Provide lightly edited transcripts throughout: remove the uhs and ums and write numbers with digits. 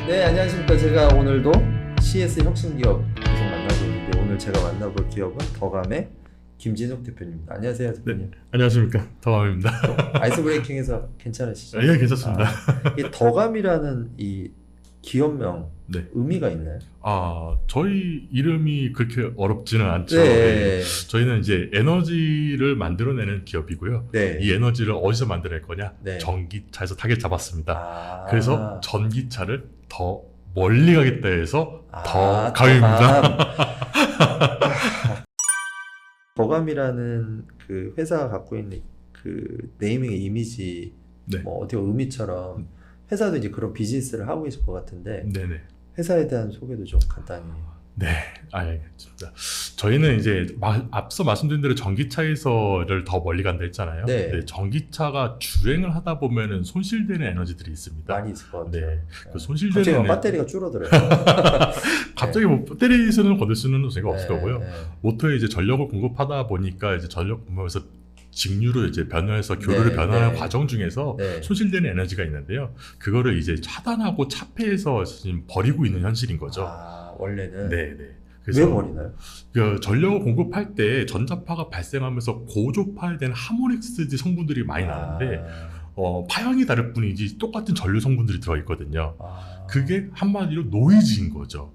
네, 안녕하십니까. 제가 오늘도 CS 혁신기업 계속 만나고 있는데 오늘 제가 만나볼 기업은 더감의 김진욱 대표님입니다. 안녕하세요, 대표님. 네, 안녕하십니까. 더감입니다. 아이스 브레이킹에서 괜찮으시죠? 예, 괜찮습니다. 이 더감이라는 이 기업명 네. 의미가 있나요? 저희 이름이 그렇게 어렵지는 않죠. 네. 저희는 이제 에너지를 만들어내는 기업이고요. 네. 이 에너지를 어디서 만들어낼 거냐? 네. 전기차에서 타겟 잡았습니다. 아. 그래서 전기차를 더 멀리 가겠다 해서 아, 더감입니다. 더감이라는 그 회사가 갖고 있는 그 네이밍의 이미지, 네. 뭐 어떻게 의미처럼 회사도 이제 그런 비즈니스를 하고 있을 것 같은데 네네. 회사에 대한 소개도 좀 간단히. 네, 알겠습니다. 저희는 이제 앞서 말씀드린 대로 전기차에서를 더 멀리 간다 했잖아요. 네. 네, 전기차가 주행을 하다 보면은 손실되는 에너지들이 있습니다. 많이 있을 것 같아요. 네, 그 갑자기 손실되는 막 배터리가 줄어들어요. 갑자기 뭐 배터리에서는 거둘 수는 제가 없을 네, 거고요. 네. 모터에 이제 전력을 공급하다 보니까 이제 전력 공급에서 직류로 이제 변화해서 교류를 네, 변화하는 네. 과정 중에서 네. 손실되는 에너지가 있는데요. 그거를 이제 차단하고 차폐해서 지금 버리고 있는 현실인 거죠. 아, 원래는 네, 네. 왜 버리나요? 그 전력을 공급할 때 전자파가 발생하면서 고조파에 대한 하모닉스 성분들이 많이 나는데 파형이 다를 뿐이지 똑같은 전류 성분들이 들어있거든요. 그게 한마디로 노이즈인 거죠.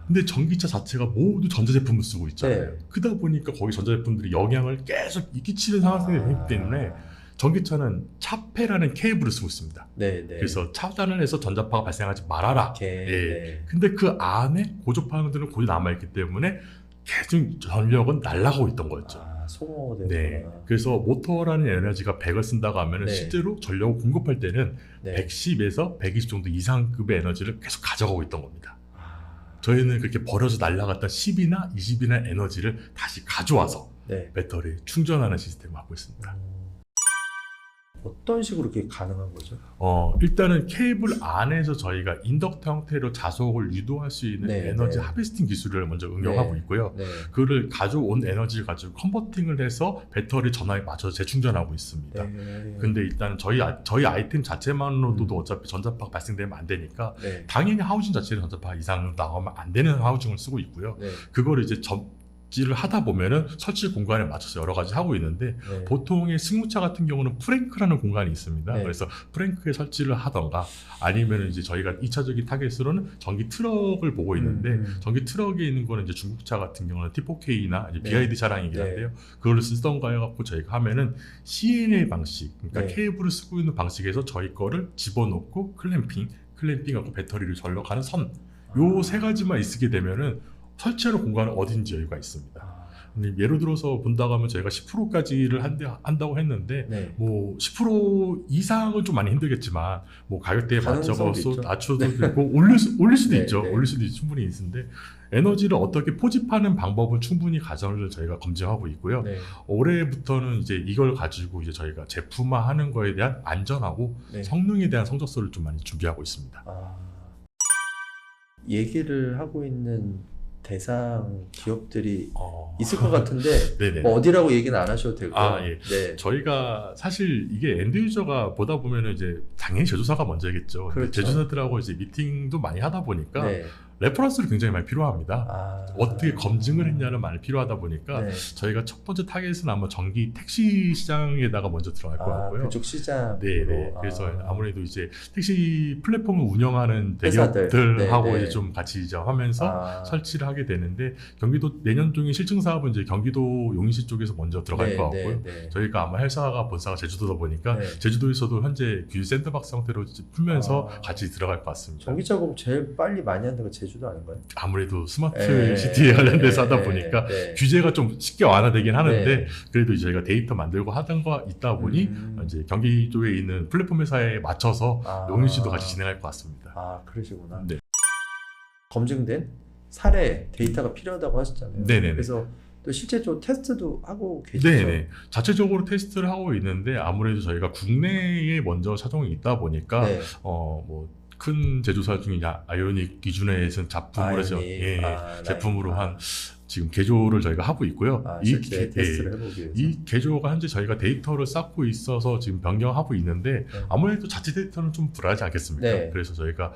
근데 전기차 자체가 모두 전자제품을 쓰고 있잖아요. 네. 그러다 보니까 거기 전자제품들이 영향을 계속 끼치는 상황이 되기 때문에 전기차는 차폐라는 케이블을 쓰고 있습니다. 네, 네. 그래서 차단을 해서 전자파가 발생하지 말아라. 이렇게, 예. 네. 근데 그 안에 고조파들은 고이 남아있기 때문에 계속 전력은 날아가고 있던 거였죠. 소모되구나. 네. 그래서 모터라는 에너지가 100을 쓴다고 하면 네. 실제로 전력을 공급할 때는 네. 110에서 120 정도 이상급의 에너지를 계속 가져가고 있던 겁니다. 저희는 그렇게 버려서 날아갔던 10이나 20이나 에너지를 다시 가져와서 네. 배터리에 충전하는 시스템을 하고 있습니다. 어떤 식으로 그게 가능한 거죠? 일단은 케이블 안에서 저희가 인덕터 형태로 자속을 유도할 수 있는 네, 에너지 네. 하베스팅 기술을 먼저 응용하고 네. 있고요. 네. 그거를 가져온 에너지를 가지고 컨버팅을 해서 배터리 전압에 맞춰서 재충전하고 있습니다. 네. 근데 일단 저희 아이템 자체만으로도 어차피 전자파가 발생되면 안 되니까 네. 당연히 하우징 자체는 전자파 이상 나오면 안 되는 하우징을 쓰고 있고요. 네. 그거를 이제 접지를 하다 보면은 설치 공간에 맞춰서 여러 가지 하고 있는데 네. 보통의 승용차 같은 경우는 프랭크라는 공간이 있습니다. 네. 그래서 프랭크에 설치를 하던가 아니면 이제 저희가 2차적인 타겟으로는 전기 트럭을 보고 있는데 전기 트럭에 있는 거는 이제 중국차 같은 경우는 T4K나 네. BID 차량이긴 네. 한데요. 그걸 쓰던가 해갖고 저희가 하면은 CNA 방식, 그러니까 네. 케이블을 쓰고 있는 방식에서 저희 거를 집어넣고 클램핑하고 배터리를 전력하는 선, 요 세 가지만 있게 되면은 설치하는 공간은 어딘지 여유가 있습니다. 근데 예를 들어서 본다고 하면 저희가 10%까지를 한다고 했는데 네. 뭐 10% 이상은 좀 많이 힘들겠지만 뭐 가격대에 맞춰서 가능성도 있죠. 낮춰도 되고 올릴 수도 네, 있죠. 네. 올릴 수도 충분히 있는데 에너지를 어떻게 포집하는 방법은 충분히 가정을 저희가 검증하고 있고요. 네. 올해부터는 이제 이걸 가지고 이제 저희가 제품화하는 거에 대한 안전하고 네. 성능에 대한 성적서를 좀 많이 준비하고 있습니다. 얘기를 하고 있는 대상 기업들이 있을 것 네. 같은데 뭐 어디라고 얘기는 안 하셔도 되고. 예. 네. 저희가 사실 이게 엔드 유저가 보다 보면은 이제 당연히 제조사가 먼저겠죠. 근데 그렇죠. 제조사들하고 이제 미팅도 많이 하다 보니까 네. 레퍼런스를 굉장히 많이 필요합니다. 어떻게 검증을 했냐는 많이 필요하다 보니까 네. 저희가 첫 번째 타겟은 아마 전기 택시 시장에다가 먼저 들어갈 것 같고요. 그쪽 시장. 네. 그래서 아무래도 이제 택시 플랫폼을 운영하는 회사들. 대기업들하고 네, 네. 이제 좀 같이 이제 하면서 설치를 하게 되는데 경기도 내년 중에 실증 사업은 이제 경기도 용인시 쪽에서 먼저 들어갈 것 같고요. 저희가 아마 회사가 본사가 제주도다 보니까 제주도에서도 현재 규제 샌드박스 형태로 풀면서 같이 들어갈 것 같습니다. 전기차 공급 제일 빨리 많이 하는 데가 제주도 아닌가요? 아무래도 스마트 시티에 관련돼서 하다 보니까 규제가 좀 쉽게 완화되긴 하는데 그래도 저희가 데이터 만들고 하던 거 있다 보니 이제 경기도에 있는 플랫폼 회사에 맞춰서 용인시도 같이 진행할 것 같습니다. 그러시구나. 네. 검증된 사례 데이터가 필요하다고 하셨잖아요. 네네네. 그래서 또 실제적으로 테스트도 하고 계시죠? 네네. 자체적으로 테스트를 하고 있는데 아무래도 저희가 국내에 먼저 차종이 있다 보니까 뭐 큰 제조사 중에 아이오닉 기준에서 작품으로 해서 아이오닉. 제품으로 한 지금 개조를 저희가 하고 있고요. 실제 테스트를 해보기 위해서. 이 개조가 현재 저희가 데이터를 쌓고 있어서 지금 변경하고 있는데 아무래도 자체 데이터는 좀 불안하지 않겠습니까? 네. 그래서 저희가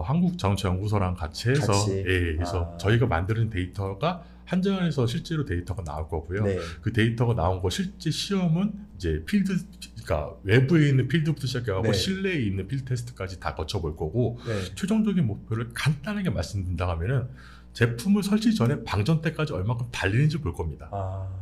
한국자동차연구소랑 같이 해서 그래서 저희가 만드는 데이터가 한전에서 실제로 데이터가 나올 거고요. 네. 그 데이터가 나온 거 실제 시험은 이제 그러니까 외부에 있는 필드부터 시작해가고 네. 실내에 있는 필드 테스트까지 다 거쳐볼 거고 네. 최종적인 목표를 간단하게 말씀드린다 하면은 제품을 설치 전에 방전 때까지 얼마큼 달리는지 볼 겁니다.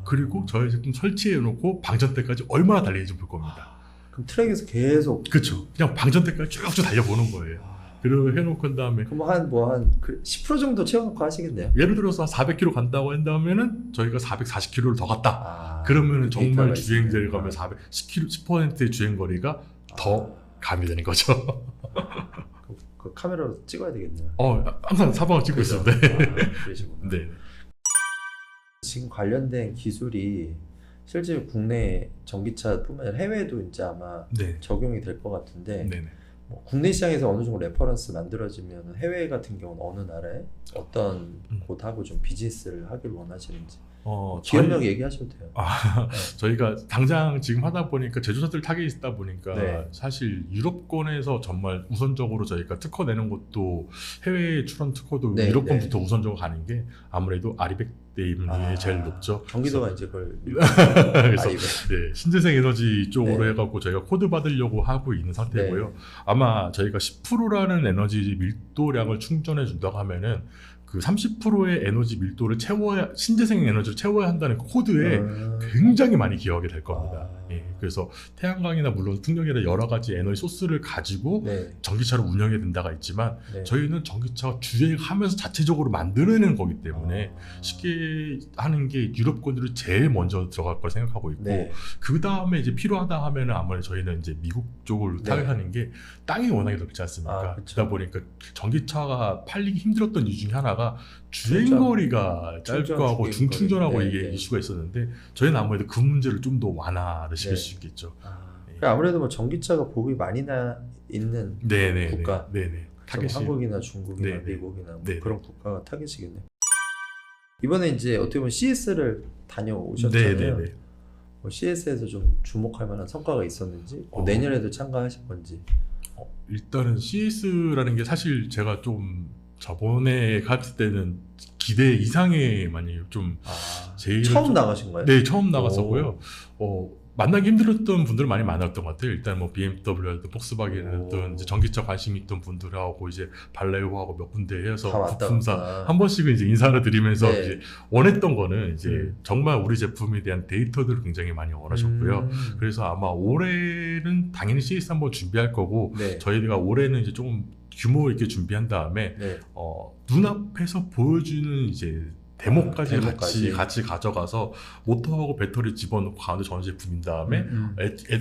그리고 저희 제품 설치해 놓고 방전 때까지 얼마나 달리는지 볼 겁니다. 그럼 트랙에서 계속. 그렇죠. 그냥 방전 때까지 쭉쭉 달려보는 거예요. 그리고 해놓고 한 다음에 그럼 한 10% 정도 채워놓고 하시겠네요. 예를 들어서 400km 간다고 한다면은 저희가 440km를 더 갔다. 그러면은 정말 주행거리 가면 10%의 주행거리가 더 가미되는 거죠. 그 카메라로 찍어야 되겠네요. 항상 사방을 찍고 그죠? 있습니다. 그러시구나. 네. 지금 관련된 기술이 실제 국내 전기차뿐만 아니라 해외에도 이제 아마 네. 적용이 될 것 같은데 네네. 뭐 국내 시장에서 어느 정도 레퍼런스 만들어지면 해외 같은 경우는 어느 나라에 어떤 곳하고 좀 비즈니스를 하길 원하시는지 기업력 얘기하셔도 돼요. 저희가 당장 지금 하다 보니까 제조사들 타겟이 있다 보니까 네. 사실 유럽권에서 정말 우선적으로 저희가 특허 내는 것도 해외 출원 특허도 네, 유럽권부터 우선적으로 가는 게 아무래도 아리백 때문에 제일 높죠. 경기도가 이제 그걸 그래서 네, 신재생 에너지 쪽으로 네. 해갖고 저희가 코드 받으려고 하고 있는 상태고요. 네. 아마 저희가 10%라는 에너지 밀도량을 충전해 준다고 하면은 그 30%의 에너지 밀도를 채워야, 신재생 에너지를 채워야 한다는 그 코드에 굉장히 많이 기여하게 될 겁니다. 그래서 태양광이나 물론 풍력이나 여러 가지 에너지 소스를 가지고 네. 전기차를 운영해야 된다가 있지만 네. 저희는 전기차가 주행하면서 자체적으로 만들어내는 거기 때문에 쉽게 하는 게 유럽권으로 제일 먼저 들어갈 걸 생각하고 있고 네. 그 다음에 이제 필요하다 하면은 아무래도 저희는 이제 미국 쪽을 타겟하는 게 땅이 워낙에 넓지 않습니까? 그러다 보니까 전기차가 팔리기 힘들었던 이유 중에 하나가 주행거리가 짧고 하고 중충전하고 이게 이슈가 있었는데 저희는 아무래도 그 문제를 좀 더 완화를 시킬 수 있겠죠. 아무래도 뭐 전기차가 보급이 많이 있는 국가, 한국이나 중국이나 미국이나 뭐 그런 국가가 타겟이겠네요. 이번에 이제 어떻게 보면 CS를 다녀오셨잖아요. 뭐 CS에서 좀 주목할 만한 성과가 있었는지, 내년에도 참가하실 건지. 일단은 CS라는 게 사실 제가 좀 저번에 갔을 때는 기대 이상의 많이 좀 제일 처음 나가신 거예요? 네, 처음 나갔었고요. 만나기 힘들었던 분들 많이 많았던 것 같아요. 일단 뭐 BMW든 폭스바겐이든 이제 전기차 관심 있던 분들하고 이제 발레오하고 몇 군데 해서 부품사 한 번씩은 이제 인사를 드리면서 이제 원했던 거는 이제 정말 우리 제품에 대한 데이터들을 굉장히 많이 원하셨고요. 그래서 아마 올해는 당연히 CS 한번 준비할 거고 저희가 올해는 이제 조금 규모 있게 준비한 다음에 눈앞에서 보여주는 이제 데모까지 같이 가져가서 모터하고 배터리 집어넣고 가운데 전 제품인 다음에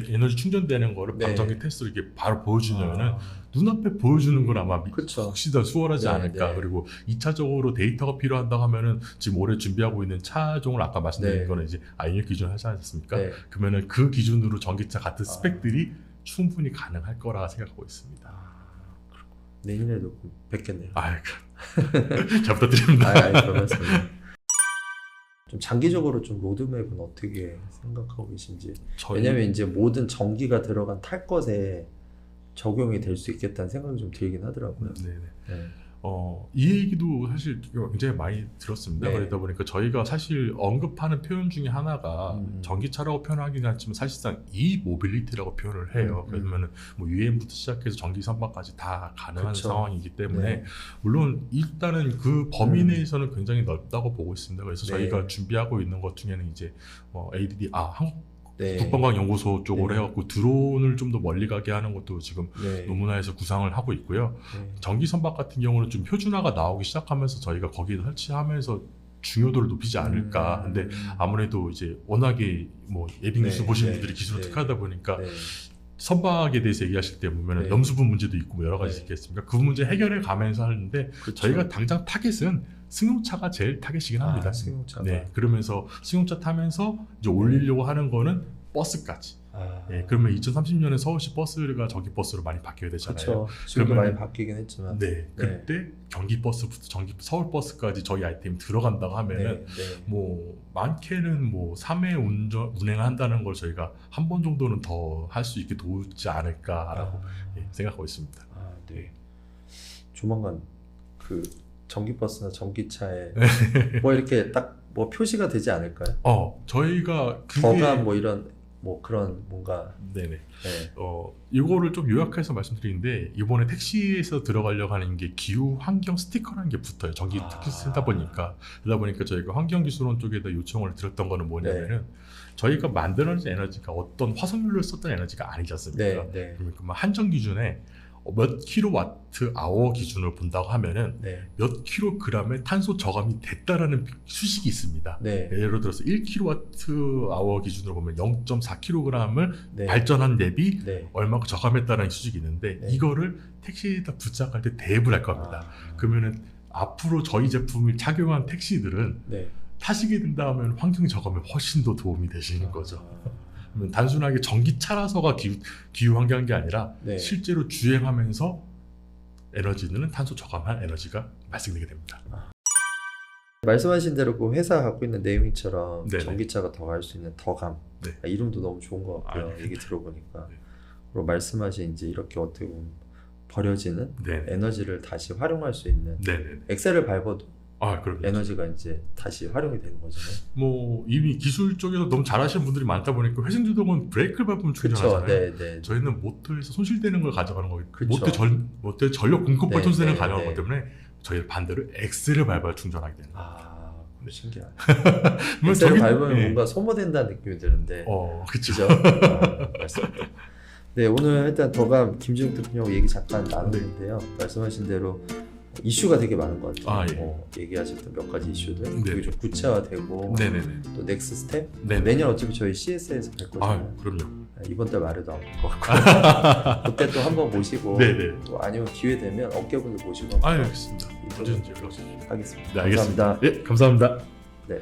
에너지 충전되는 거를 방전기 테스트로 이렇게 바로 보여주면은 눈앞에 보여주는 건 아마 혹시 더 수월하지 않을까. 그리고 2차적으로 데이터가 필요한다고 하면은 지금 올해 준비하고 있는 차종을 아까 말씀드린 거는 이제 아이오닉 기준을 하지 않습니까? 그러면은 그 기준으로 전기차 같은 스펙들이 충분히 가능할 거라 생각하고 있습니다. 내년에도 뵙겠네요. 잘 부탁드립니다. 좀 장기적으로 좀 로드맵은 어떻게 생각하고 계신지. 왜냐면 이제 모든 전기가 들어간 탈 것에 적용이 될 수 있겠다는 생각이 좀 들긴 하더라고요. 이 얘기도 사실 굉장히 많이 들었습니다. 그러다 보니까 저희가 사실 언급하는 표현 중에 하나가 전기차라고 표현하기는 하지만 사실상 모빌리티라고 표현을 해요. 그러면 뭐 유엔부터 시작해서 전기 선박까지 다 가능한 상황이기 때문에 물론 일단은 그 범위 내에서는 굉장히 넓다고 보고 있습니다. 그래서 저희가 준비하고 있는 것 중에는 이제 ADD 한국 국방과학연구소 쪽으로 해갖고 드론을 좀 더 멀리 가게 하는 것도 지금 노무나에서 구상을 하고 있고요. 전기 선박 같은 경우는 좀 표준화가 나오기 시작하면서 저희가 거기에 설치하면서 중요도를 높이지 않을까. 근데 아무래도 이제 워낙에 뭐 예비 뉴스 보신 분들이 기술을 특화하다 보니까 선박에 대해서 얘기하실 때 보면 염수분 문제도 있고 뭐 여러 가지 있겠습니까? 그 문제 해결해 가면서 하는데 저희가 당장 타겟은 승용차가 제일 타겟이긴 합니다. 승용차가. 그러면서 승용차 타면서 이제 올리려고 하는 거는 버스까지. 예, 그러면 2030년에 서울시 버스가 전기 버스로 많이 바뀌어야 되잖아요. 그렇죠. 지금도 많이 바뀌긴 했지만. 네, 그때 경기 버스부터 서울 버스까지 저희 아이템이 들어간다고 하면은 뭐 많게는 뭐 3회 운행한다는 걸 저희가 한 번 정도는 더 할 수 있게 도우지 않을까라고 생각하고 있습니다. 네. 조만간 그 전기버스나 전기차에 뭐 이렇게 딱 뭐 표시가 되지 않을까요? 저희가 거감 뭐 이런 뭐 그런 뭔가. 네네. 이거를 좀 요약해서 말씀드리는데 이번에 택시에서 들어가려고 하는 게 기후 환경 스티커라는 게 붙어요. 전기 택시 쓰다 보니까. 그러다 보니까 저희가 환경기술원 쪽에다 요청을 드렸던 거는 뭐냐면은 저희가 만들어낸 에너지가 어떤 화석연료를 썼던 에너지가 아니지 않습니까? 그러니까 한정 기준에 몇 킬로와트 아워 기준을 본다고 하면은 몇 킬로그램의 탄소 저감이 됐다라는 수식이 있습니다. 예를 들어서 1킬로와트 아워 기준으로 보면 0.4킬로그램을 발전한 대비 얼마큼 저감했다라는 수식이 있는데 이거를 택시에다 부착할 때 대입을 할 겁니다. 그러면은 앞으로 저희 제품을 착용한 택시들은 타시게 된다 하면 환경 저감에 훨씬 더 도움이 되시는 거죠. 단순하게 전기차라서가 기후 환경한 게 아니라 실제로 주행하면서 에너지는 탄소 저감한 에너지가 발생되게 됩니다. 말씀하신 대로 그 회사가 갖고 있는 네이밍처럼 전기차가 더 갈 수 있는 더감 이름도 너무 좋은 것 같고요. 얘기 들어보니까 그리고 말씀하신 이제 이렇게 어떻게 보면 버려지는 에너지를 다시 활용할 수 있는 엑셀을 밟아도 에너지가 이제 다시 활용이 되는 거잖아요. 뭐 이미 기술 쪽에서 너무 잘하시는 분들이 많다 보니까 회전제동은 브레이크를 밟으면 충전하잖아요. 저희는 모터에서 손실되는 걸 가져가는 거기 때문에 모터의 전력 공급을 손실되는 걸 가져가는 거기 때문에 저희는 반대로 엑셀을 밟아야 충전하게 되는 거죠. 신기하네. 엑셀을 밟으면 뭔가 소모된다는 느낌이 드는데. 그렇죠. 맞습니다. 네, 오늘 일단 더감 김준욱 대표님하고 얘기 잠깐 나눴는데요. 말씀하신 대로 이슈가 되게 많은 것 같아요. 얘기하셨던 몇 가지 이슈들 그게 좀 구체화되고 또 넥스트 스텝 내년 어차피 저희 CS에서 뵐 거잖아요. 그럼요. 이번 달 말에도 안 볼 것 같고 그때 또 한번 모시고 또 아니면 기회 되면 업계분들 모시고 알겠습니다. 하겠습니다. 알겠습니다. 감사합니다. 감사합니다. 네.